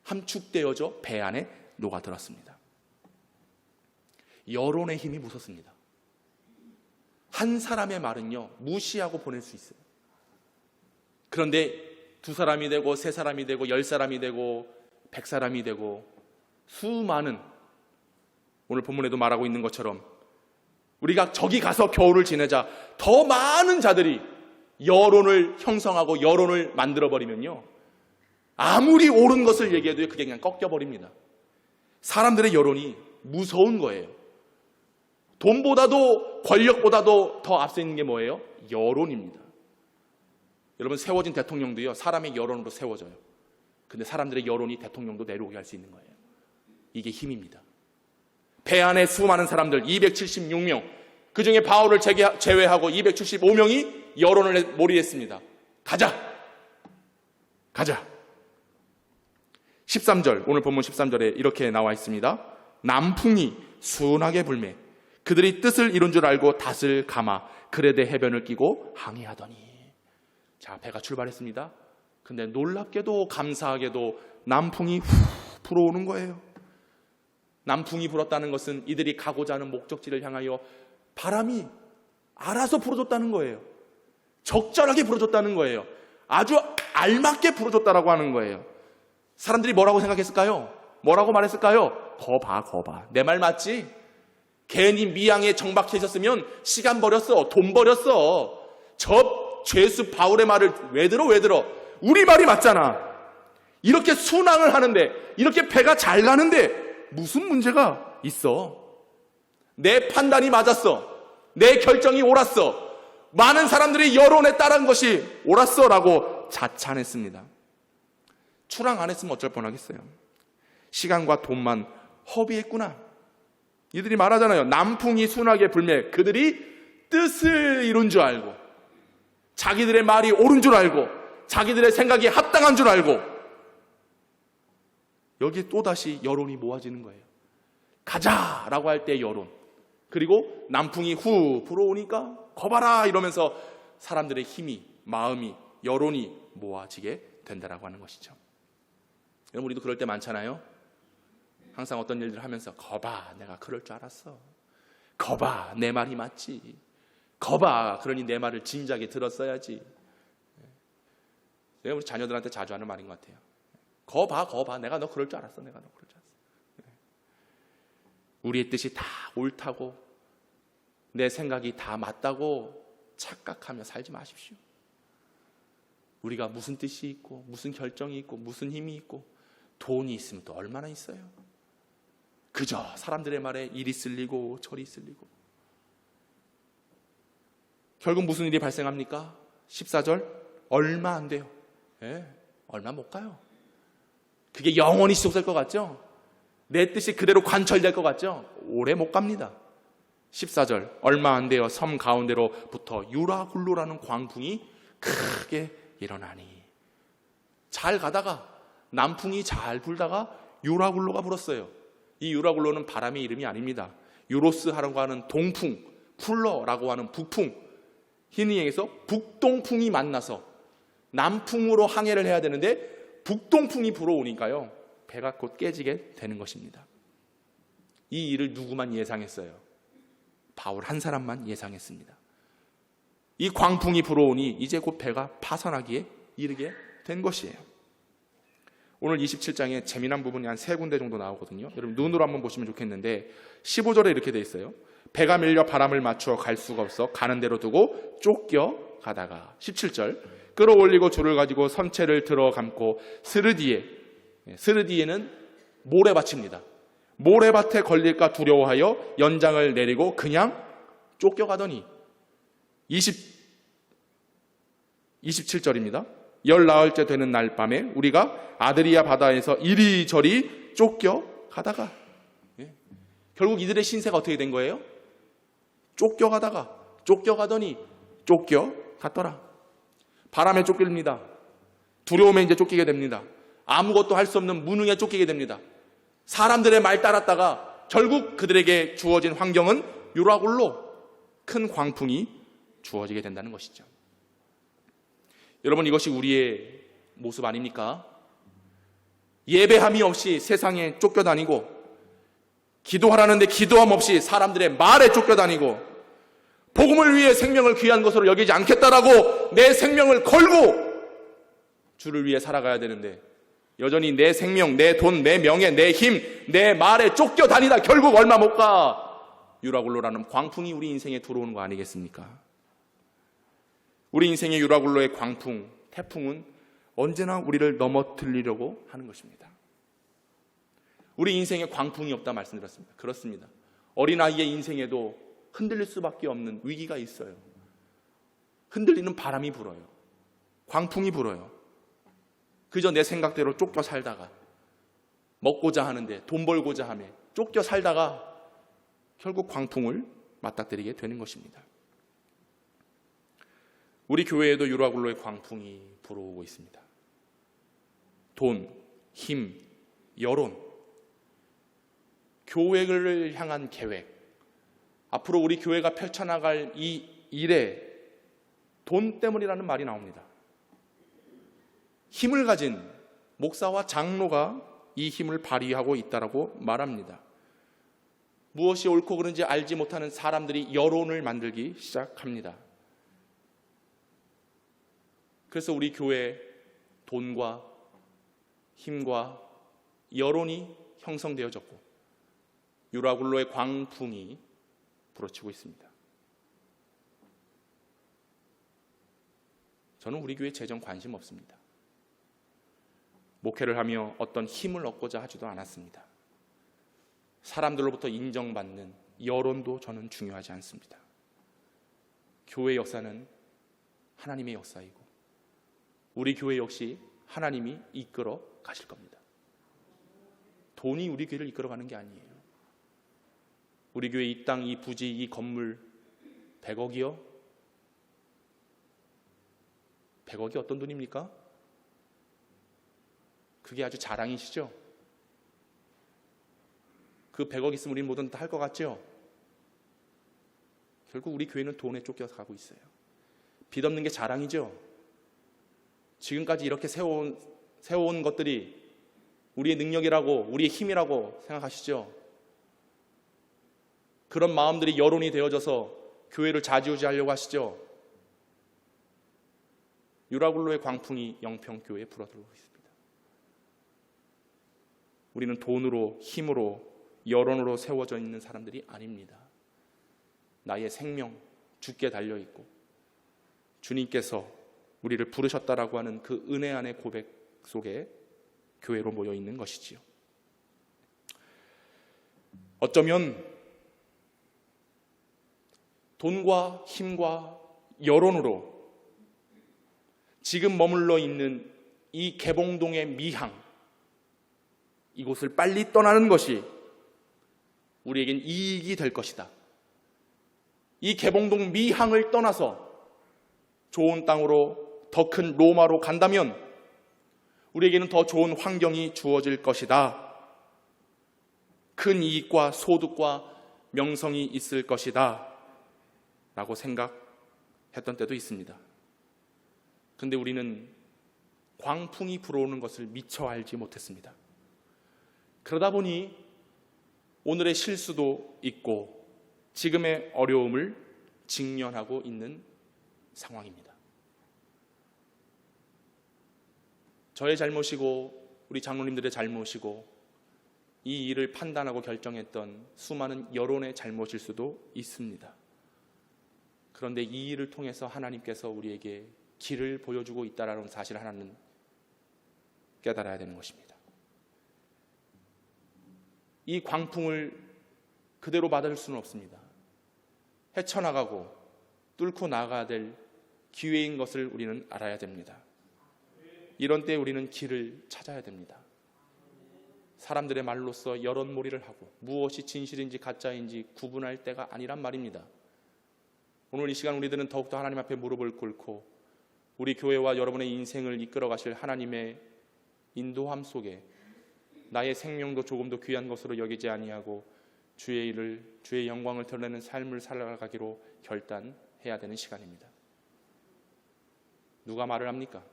Speaker 1: 함축되어져 배 안에 녹아들었습니다. 여론의 힘이 무섭습니다. 한 사람의 말은요, 무시하고 보낼 수 있어요. 그런데 두 사람이 되고, 세 사람이 되고, 10사람이 되고, 100사람이 되고, 수많은, 오늘 본문에도 말하고 있는 것처럼 우리가 저기 가서 겨울을 지내자, 더 많은 자들이 여론을 형성하고 여론을 만들어버리면요, 아무리 옳은 것을 얘기해도 그게 그냥 꺾여버립니다. 사람들의 여론이 무서운 거예요. 돈보다도 권력보다도 더 앞서 있는 게 뭐예요? 여론입니다. 여러분, 세워진 대통령도요, 사람의 여론으로 세워져요. 근데 사람들의 여론이 대통령도 내려오게 할 수 있는 거예요. 이게 힘입니다. 배 안에 수많은 사람들 276명, 그 중에 바울을 제외하고 275명이 여론을 몰이했습니다. 가자! 가자! 13절, 오늘 본문 13절에 이렇게 나와 있습니다. 남풍이 순하게 불매 그들이 뜻을 이룬 줄 알고 닷을 감아 그레데 해변을 끼고 항해하더니. 자, 배가 출발했습니다. 근데 놀랍게도 감사하게도 남풍이 후 불어오는 거예요. 남풍이 불었다는 것은 이들이 가고자 하는 목적지를 향하여 바람이 알아서 불어줬다는 거예요. 적절하게 불어줬다는 거예요. 아주 알맞게 불어줬다라고 하는 거예요. 사람들이 뭐라고 생각했을까요? 뭐라고 말했을까요? 거봐. 내 말 맞지? 괜히 미양에 정박해 있었으면 시간 버렸어. 돈 버렸어. 저 죄수 바울의 말을 왜 들어? 우리 말이 맞잖아. 이렇게 순항을 하는데, 이렇게 배가 잘 가는데 무슨 문제가 있어? 내 판단이 맞았어. 내 결정이 옳았어. 많은 사람들이 여론에 따른 것이 옳았어 라고 자찬했습니다. 출항 안 했으면 어쩔 뻔하겠어요. 시간과 돈만 허비했구나. 이들이 말하잖아요. 남풍이 순하게 불매 그들이 뜻을 이룬 줄 알고, 자기들의 말이 옳은 줄 알고, 자기들의 생각이 합당한 줄 알고, 여기에 또다시 여론이 모아지는 거예요. 가자라고 할 때 여론, 그리고 남풍이 후 불어오니까 거봐라 이러면서 사람들의 힘이, 마음이, 여론이 모아지게 된다라고 하는 것이죠. 여러분, 우리도 그럴 때 많잖아요. 항상 어떤 일들을 하면서 거봐, 내가 그럴 줄 알았어. 거봐, 내 말이 맞지. 거봐, 그러니 내 말을 진작에 들었어야지. 내가 우리 자녀들한테 자주 하는 말인 것 같아요. 거봐, 내가 너 그럴 줄 알았어. 우리의 뜻이 다 옳다고, 내 생각이 다 맞다고 착각하며 살지 마십시오. 우리가 무슨 뜻이 있고, 무슨 결정이 있고, 무슨 힘이 있고, 돈이 있으면 또 얼마나 있어요. 그저 사람들의 말에 이리 쓸리고 저리 쓸리고. 결국 무슨 일이 발생합니까? 14절, 얼마 안 돼요. 얼마 못 가요. 그게 영원히 지속될 것 같죠? 내 뜻이 그대로 관철될 것 같죠? 오래 못 갑니다. 14절, 얼마 안 돼요. 섬 가운데로부터 유라굴로라는 광풍이 크게 일어나니. 잘 가다가, 남풍이 잘 불다가 유라굴로가 불었어요. 이 유라굴로는 바람의 이름이 아닙니다. 유로스라고 하는 동풍, 풀러라고 하는 북풍, 히니행에서 북동풍이 만나서 남풍으로 항해를 해야 되는데 북동풍이 불어오니까요, 배가 곧 깨지게 되는 것입니다. 이 일을 누구만 예상했어요? 바울 한 사람만 예상했습니다. 이 광풍이 불어오니 이제 곧 배가 파산하기에 이르게 된 것이에요. 오늘 27장에 재미난 부분이 한 3군데 정도 나오거든요. 여러분 눈으로 한번 보시면 좋겠는데 15절에 이렇게 돼 있어요. 배가 밀려 바람을 맞추어 갈 수가 없어 가는 대로 두고 쫓겨 가다가. 17절, 끌어올리고 줄을 가지고 선체를 들어 감고 스르디에는 모래밭입니다. 모래밭에 걸릴까 두려워하여 연장을 내리고 그냥 쫓겨가더니. 27절입니다. 열 나흘째 되는 날 밤에 우리가 아드리아 바다에서 이리저리 쫓겨가다가. 결국 이들의 신세가 어떻게 된 거예요? 쫓겨가더니 쫓겨갔더라. 바람에 쫓깁니다. 두려움에 이제 쫓기게 됩니다. 아무것도 할 수 없는 무능에 쫓기게 됩니다. 사람들의 말 따랐다가 결국 그들에게 주어진 환경은 유라굴로, 큰 광풍이 주어지게 된다는 것이죠. 여러분, 이것이 우리의 모습 아닙니까? 예배함이 없이 세상에 쫓겨다니고, 기도하라는데 기도함 없이 사람들의 말에 쫓겨다니고, 복음을 위해 생명을 귀한 것으로 여기지 않겠다라고 내 생명을 걸고 주를 위해 살아가야 되는데, 여전히 내 생명, 내 돈, 내 명예, 내 힘, 내 말에 쫓겨다니다 결국 얼마 못 가. 유라굴로라는 광풍이 우리 인생에 들어오는 거 아니겠습니까? 우리 인생의 유라굴로의 광풍, 태풍은 언제나 우리를 넘어뜨리려고 하는 것입니다. 우리 인생에 광풍이 없다 말씀드렸습니다. 그렇습니다. 어린아이의 인생에도 흔들릴 수밖에 없는 위기가 있어요. 흔들리는 바람이 불어요. 광풍이 불어요. 그저 내 생각대로 쫓겨 살다가, 먹고자 하는데 돈 벌고자 하며 쫓겨 살다가 결국 광풍을 맞닥뜨리게 되는 것입니다. 우리 교회에도 유라굴로의 광풍이 불어오고 있습니다. 돈, 힘, 여론, 교회를 향한 계획, 앞으로 우리 교회가 펼쳐나갈 이 일에 돈 때문이라는 말이 나옵니다. 힘을 가진 목사와 장로가 이 힘을 발휘하고 있다라고 말합니다. 무엇이 옳고 그른지 알지 못하는 사람들이 여론을 만들기 시작합니다. 그래서 우리 교회에 돈과 힘과 여론이 형성되어졌고 유라굴로의 광풍이 불어치고 있습니다. 저는 우리 교회 재정 관심 없습니다. 목회를 하며 어떤 힘을 얻고자 하지도 않았습니다. 사람들로부터 인정받는 여론도 저는 중요하지 않습니다. 교회 역사는 하나님의 역사이고 우리 교회 역시 하나님이 이끌어 가실 겁니다. 돈이 우리 교회를 이끌어가는 게 아니에요. 우리 교회 이 땅, 이 부지, 이 건물 100억이요? 100억이 어떤 돈입니까? 그게 아주 자랑이시죠? 그 100억 있으면 우리 뭐든 다 할 것 같죠? 결국 우리 교회는 돈에 쫓겨서 가고 있어요. 빚 없는 게 자랑이죠? 지금까지 이렇게 세워온 것들이 우리의 능력이라고, 우리의 힘이라고 생각하시죠? 그런 마음들이 여론이 되어져서 교회를 좌지우지하려고 하시죠? 유라굴로의 광풍이 영평교회에 불어들고 있습니다. 우리는 돈으로, 힘으로, 여론으로 세워져 있는 사람들이 아닙니다. 나의 생명, 주께 달려있고 주님께서 우리를 부르셨다라고 하는 그 은혜 안의 고백 속에 교회로 모여 있는 것이지요. 어쩌면 돈과 힘과 여론으로 지금 머물러 있는 이 개봉동의 미항, 이곳을 빨리 떠나는 것이 우리에겐 이익이 될 것이다. 이 개봉동 미항을 떠나서 좋은 땅으로 더 큰 로마로 간다면 우리에게는 더 좋은 환경이 주어질 것이다. 큰 이익과 소득과 명성이 있을 것이다 라고 생각했던 때도 있습니다. 그런데 우리는 광풍이 불어오는 것을 미처 알지 못했습니다. 그러다 보니 오늘의 실수도 있고 지금의 어려움을 직면하고 있는 상황입니다. 저의 잘못이고 우리 장로님들의 잘못이고 이 일을 판단하고 결정했던 수많은 여론의 잘못일 수도 있습니다. 그런데 이 일을 통해서 하나님께서 우리에게 길을 보여주고 있다는 사실을 하나는 깨달아야 되는 것입니다. 이 광풍을 그대로 받을 수는 없습니다. 헤쳐나가고 뚫고 나가야 될 기회인 것을 우리는 알아야 됩니다. 이런 때 우리는 길을 찾아야 됩니다. 사람들의 말로써 여론몰이를 하고 무엇이 진실인지 가짜인지 구분할 때가 아니란 말입니다. 오늘 이 시간 우리들은 더욱더 하나님 앞에 무릎을 꿇고 우리 교회와 여러분의 인생을 이끌어 가실 하나님의 인도함 속에 나의 생명도 조금 더 귀한 것으로 여기지 아니하고 주의 일을, 주의 영광을 드러내는 삶을 살아가기로 결단해야 되는 시간입니다. 누가 말을 합니까?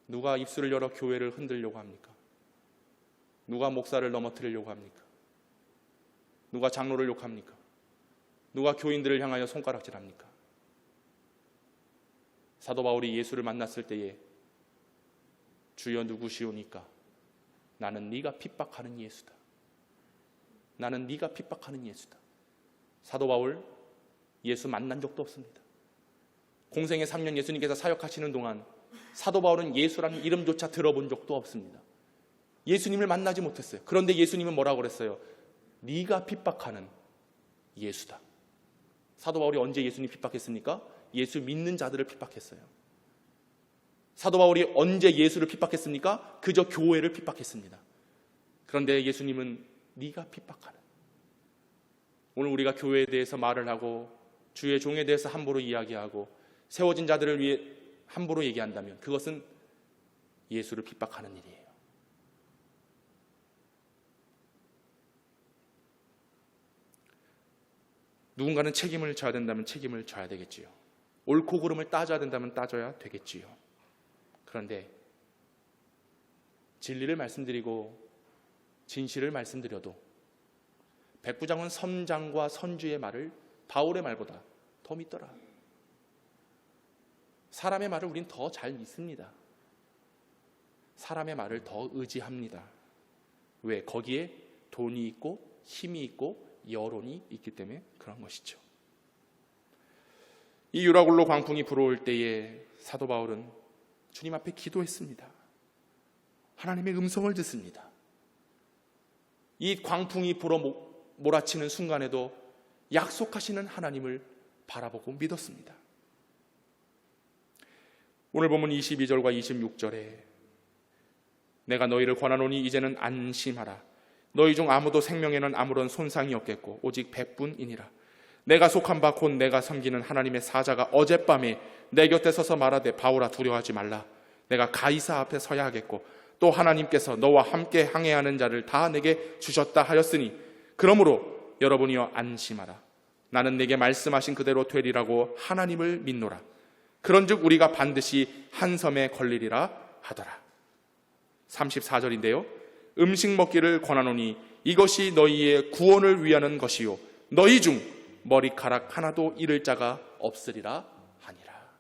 Speaker 1: 누가 입술을 열어 교회를 흔들려고 합니까? 누가 목사를 넘어뜨리려고 합니까? 누가 장로를 욕합니까? 누가 교인들을 향하여 손가락질합니까? 사도 바울이 예수를 만났을 때에 주여 누구시오니까 나는 네가 핍박하는 예수다. 나는 네가 핍박하는 예수다. 사도 바울 예수 만난 적도 없습니다. 공생의 3년 예수님께서 사역하시는 동안 사도 바울은 예수라는 이름조차 들어본 적도 없습니다. 예수님을 만나지 못했어요. 그런데 예수님은 뭐라고 그랬어요? 네가 핍박하는 예수다. 사도 바울이 언제 예수님 핍박했습니까? 예수 믿는 자들을 핍박했어요. 사도 바울이 언제 예수를 핍박했습니까? 그저 교회를 핍박했습니다. 그런데 예수님은 네가 핍박하는, 오늘 우리가 교회에 대해서 말을 하고 주의 종에 대해서 함부로 이야기하고 세워진 자들을 위해 함부로 얘기한다면 그것은 예수를 핍박하는 일이에요. 누군가는 책임을 져야 된다면 책임을 져야 되겠지요. 옳고 그름을 따져야 된다면 따져야 되겠지요. 그런데 진리를 말씀드리고 진실을 말씀드려도 백부장은 선장과 선주의 말을 바울의 말보다 더 믿더라. 사람의 말을 우린 더 잘 믿습니다. 사람의 말을 더 의지합니다. 왜? 거기에 돈이 있고 힘이 있고 여론이 있기 때문에 그런 것이죠. 이 유라굴로 광풍이 불어올 때에 사도 바울은 주님 앞에 기도했습니다. 하나님의 음성을 듣습니다. 이 광풍이 불어 몰아치는 순간에도 약속하시는 하나님을 바라보고 믿었습니다. 오늘 본문 22절과 26절에 내가 너희를 권하노니 이제는 안심하라. 너희 중 아무도 생명에는 아무런 손상이 없겠고 오직 백분이니라. 내가 속한 바 곧 내가 섬기는 하나님의 사자가 어젯밤에 내 곁에 서서 말하되 바울아 두려워하지 말라. 내가 가이사 앞에 서야 하겠고 또 하나님께서 너와 함께 항해하는 자를 다 내게 주셨다 하였으니 그러므로 여러분이여 안심하라. 나는 내게 말씀하신 그대로 되리라고 하나님을 믿노라. 그런즉 우리가 반드시 한 섬에 걸리리라 하더라. 34절인데요. 음식 먹기를 권하노니 이것이 너희의 구원을 위하는 것이요 너희 중 머리카락 하나도 잃을 자가 없으리라 하니라.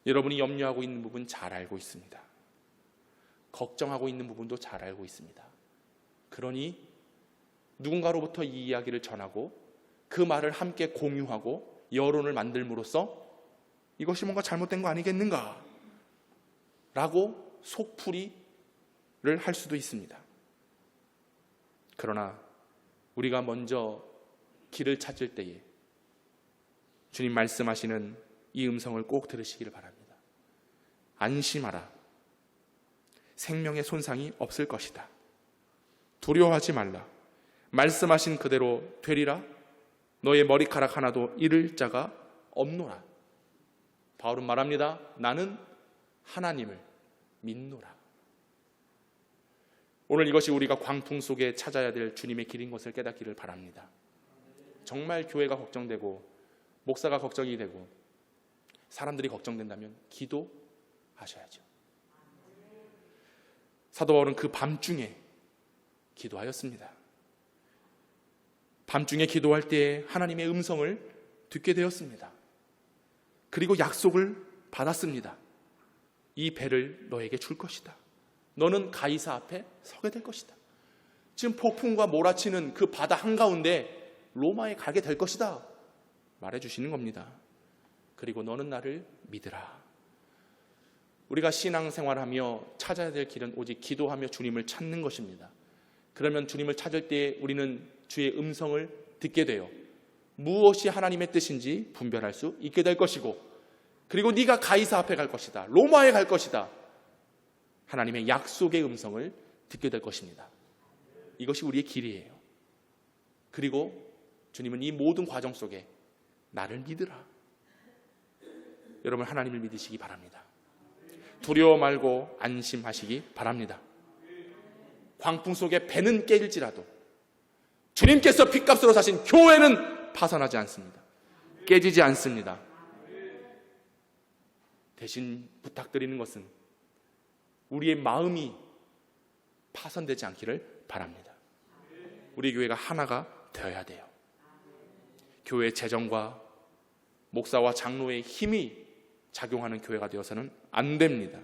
Speaker 1: 여러분이 염려하고 있는 부분 잘 알고 있습니다. 걱정하고 있는 부분도 잘 알고 있습니다. 그러니 누군가로부터 이 이야기를 전하고 그 말을 함께 공유하고 여론을 만들므로써 이것이 뭔가 잘못된 거 아니겠는가 라고 속풀이를 할 수도 있습니다. 그러나 우리가 먼저 길을 찾을 때에 주님 말씀하시는 이 음성을 꼭 들으시기를 바랍니다. 안심하라. 생명의 손상이 없을 것이다. 두려워하지 말라. 말씀하신 그대로 되리라. 너의 머리카락 하나도 잃을 자가 없노라. 바울은 말합니다. 나는 하나님을 믿노라. 오늘 이것이 우리가 광풍 속에 찾아야 될 주님의 길인 것을 깨닫기를 바랍니다. 정말 교회가 걱정되고 목사가 걱정이 되고 사람들이 걱정된다면 기도하셔야죠. 사도 바울은 그 밤중에 기도하였습니다. 밤중에 기도할 때에 하나님의 음성을 듣게 되었습니다. 그리고 약속을 받았습니다. 이 배를 너에게 줄 것이다. 너는 가이사 앞에 서게 될 것이다. 지금 폭풍과 몰아치는 그 바다 한가운데 로마에 가게 될 것이다 말해주시는 겁니다. 그리고 너는 나를 믿으라. 우리가 신앙생활하며 찾아야 될 길은 오직 기도하며 주님을 찾는 것입니다. 그러면 주님을 찾을 때 우리는 주의 음성을 듣게 돼요. 무엇이 하나님의 뜻인지 분별할 수 있게 될 것이고, 그리고 네가 가이사 앞에 갈 것이다, 로마에 갈 것이다, 하나님의 약속의 음성을 듣게 될 것입니다. 이것이 우리의 길이에요. 그리고 주님은 이 모든 과정 속에 나를 믿으라. 여러분, 하나님을 믿으시기 바랍니다. 두려워 말고 안심하시기 바랍니다. 광풍 속에 배는 깨질지라도 주님께서 핏값으로 사신 교회는 파산하지 않습니다. 깨지지 않습니다. 대신 부탁드리는 것은 우리의 마음이 파손되지 않기를 바랍니다. 우리 교회가 하나가 되어야 돼요. 교회 재정과 목사와 장로의 힘이 작용하는 교회가 되어서는 안 됩니다.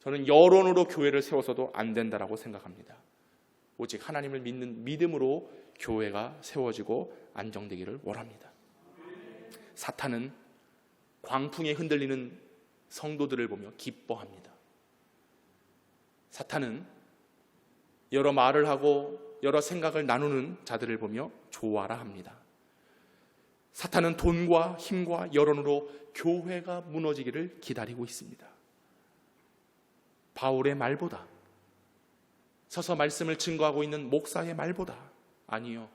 Speaker 1: 저는 여론으로 교회를 세워서도 안 된다라고 생각합니다. 오직 하나님을 믿는 믿음으로 교회가 세워지고 안정되기를 원합니다. 사탄은 광풍에 흔들리는 성도들을 보며 기뻐합니다. 사탄은 여러 말을 하고 여러 생각을 나누는 자들을 보며 좋아라 합니다. 사탄은 돈과 힘과 여론으로 교회가 무너지기를 기다리고 있습니다. 바울의 말보다, 서서 말씀을 증거하고 있는 목사의 말보다, 아니요,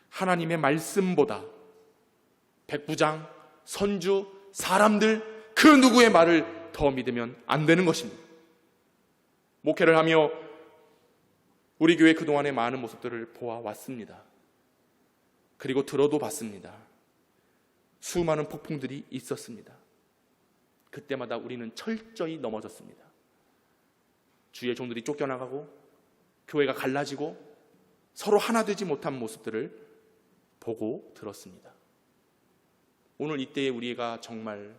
Speaker 1: 하나님의 말씀보다 백부장, 선주, 사람들 그 누구의 말을 더 믿으면 안 되는 것입니다. 목회를 하며 우리 교회 그동안의 많은 모습들을 보아왔습니다. 그리고 들어도 봤습니다. 수많은 폭풍들이 있었습니다. 그때마다 우리는 철저히 넘어졌습니다. 주의 종들이 쫓겨나가고 교회가 갈라지고 서로 하나 되지 못한 모습들을 보고 들었습니다. 오늘 이때에 우리가 정말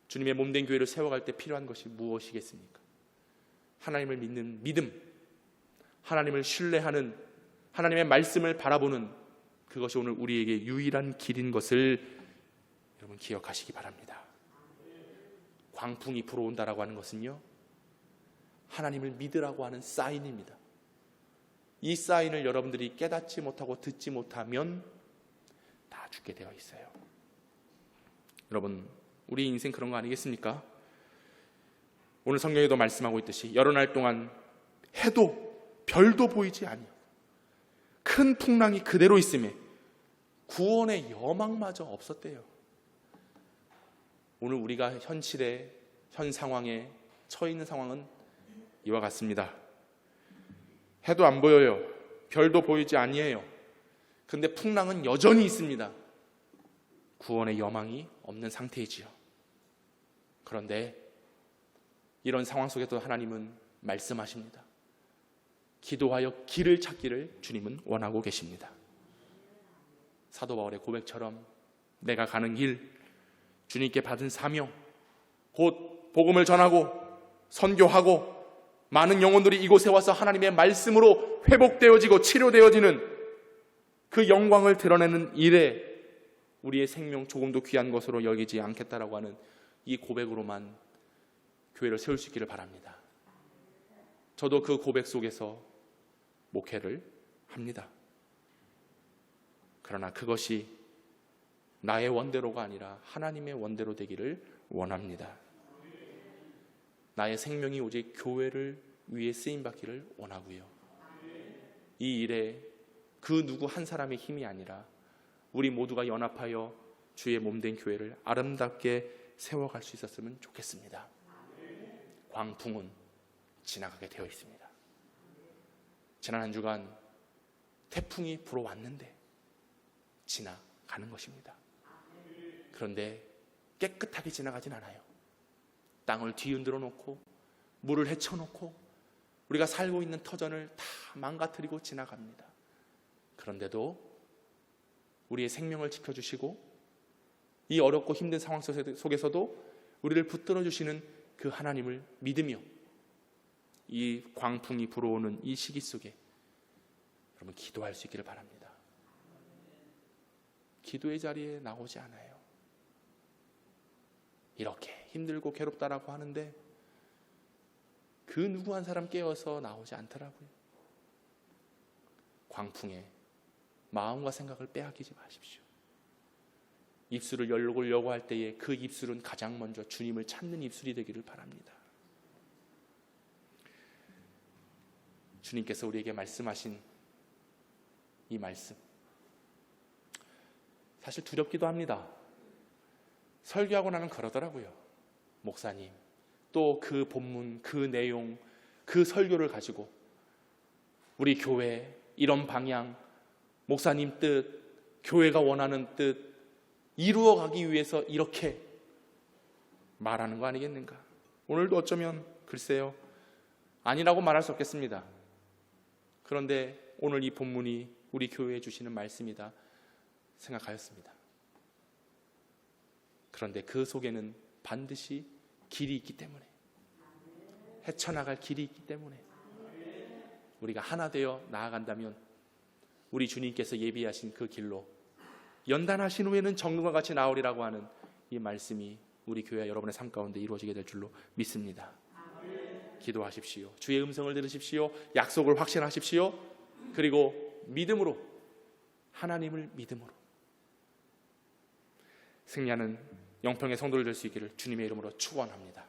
Speaker 1: 주님의 몸된 교회를 세워갈 때 필요한 것이 무엇이겠습니까? 하나님을 믿는 믿음, 하나님을 신뢰하는, 하나님의 말씀을 바라보는, 그것이 오늘 우리에게 유일한 길인 것을 여러분 기억하시기 바랍니다. 광풍이 불어온다라고 하는 것은요, 하나님을 믿으라고 하는 사인입니다. 이 사인을 여러분들이 깨닫지 못하고 듣지 못하면 다 죽게 되어 있어요. 여러분, 우리 인생 그런 거 아니겠습니까? 오늘 성경에도 말씀하고 있듯이 여러 날 동안 해도 별도 보이지 아니하고 큰 풍랑이 그대로 있음에 구원의 여망마저 없었대요. 오늘 우리가 현실에, 현 상황에 처해 있는 상황은 이와 같습니다. 해도 안 보여요. 별도 보이지 아니해요. 근데 풍랑은 여전히 있습니다. 구원의 여망이 없는 상태이지요. 그런데 이런 상황 속에도 하나님은 말씀하십니다. 기도하여 길을 찾기를 주님은 원하고 계십니다. 사도 바울의 고백처럼 내가 가는 길, 주님께 받은 사명, 곧 복음을 전하고 선교하고 많은 영혼들이 이곳에 와서 하나님의 말씀으로 회복되어지고 치료되어지는 그 영광을 드러내는 일에 우리의 생명 조금도 귀한 것으로 여기지 않겠다라고 하는 이 고백으로만 교회를 세울 수 있기를 바랍니다. 저도 그 고백 속에서 목회를 합니다. 그러나 그것이 나의 원대로가 아니라 하나님의 원대로 되기를 원합니다. 나의 생명이 오직 교회를 위해 쓰임받기를 원하고요. 이 일에 그 누구 한 사람의 힘이 아니라 우리 모두가 연합하여 주의 몸된 교회를 아름답게 세워갈 수 있었으면 좋겠습니다. 광풍은 지나가게 되어 있습니다. 지난 한 주간 태풍이 불어왔는데 지나가는 것입니다. 그런데 깨끗하게 지나가진 않아요. 땅을 뒤흔들어 놓고 물을 헤쳐놓고 우리가 살고 있는 터전을 다 망가뜨리고 지나갑니다. 그런데도 우리의 생명을 지켜주시고 이 어렵고 힘든 상황 속에서도 우리를 붙들어 주시는 그 하나님을 믿으며 이 광풍이 불어오는 이 시기 속에 여러분 기도할 수 있기를 바랍니다. 기도의 자리에 나오지 않아요. 이렇게 힘들고 괴롭다라고 하는데 그 누구 한 사람 깨어서 나오지 않더라고요. 광풍에 마음과 생각을 빼앗기지 마십시오. 입술을 열려고 할 때에 그 입술은 가장 먼저 주님을 찾는 입술이 되기를 바랍니다. 주님께서 우리에게 말씀하신 이 말씀, 사실 두렵기도 합니다. 설교하고 나면 그러더라고요. 목사님, 또 그 본문, 그 내용, 그 설교를 가지고 우리 교회 이런 방향, 목사님 뜻, 교회가 원하는 뜻 이루어가기 위해서 이렇게 말하는 거 아니겠는가? 오늘도 어쩌면 글쎄요, 아니라고 말할 수 없겠습니다. 그런데 오늘 이 본문이 우리 교회에 주시는 말씀이다 생각하였습니다. 그런데 그 속에는 반드시 길이 있기 때문에, 헤쳐나갈 길이 있기 때문에 우리가 하나 되어 나아간다면 우리 주님께서 예비하신 그 길로 연단하신 후에는 정금과 같이 나오리라고 하는 이 말씀이 우리 교회 여러분의 삶 가운데 이루어지게 될 줄로 믿습니다. 기도하십시오. 주의 음성을 들으십시오. 약속을 확신하십시오. 그리고 믿음으로, 하나님을 믿음으로 승리하는 영평의 성도를 될 수 있기를 주님의 이름으로 축원합니다.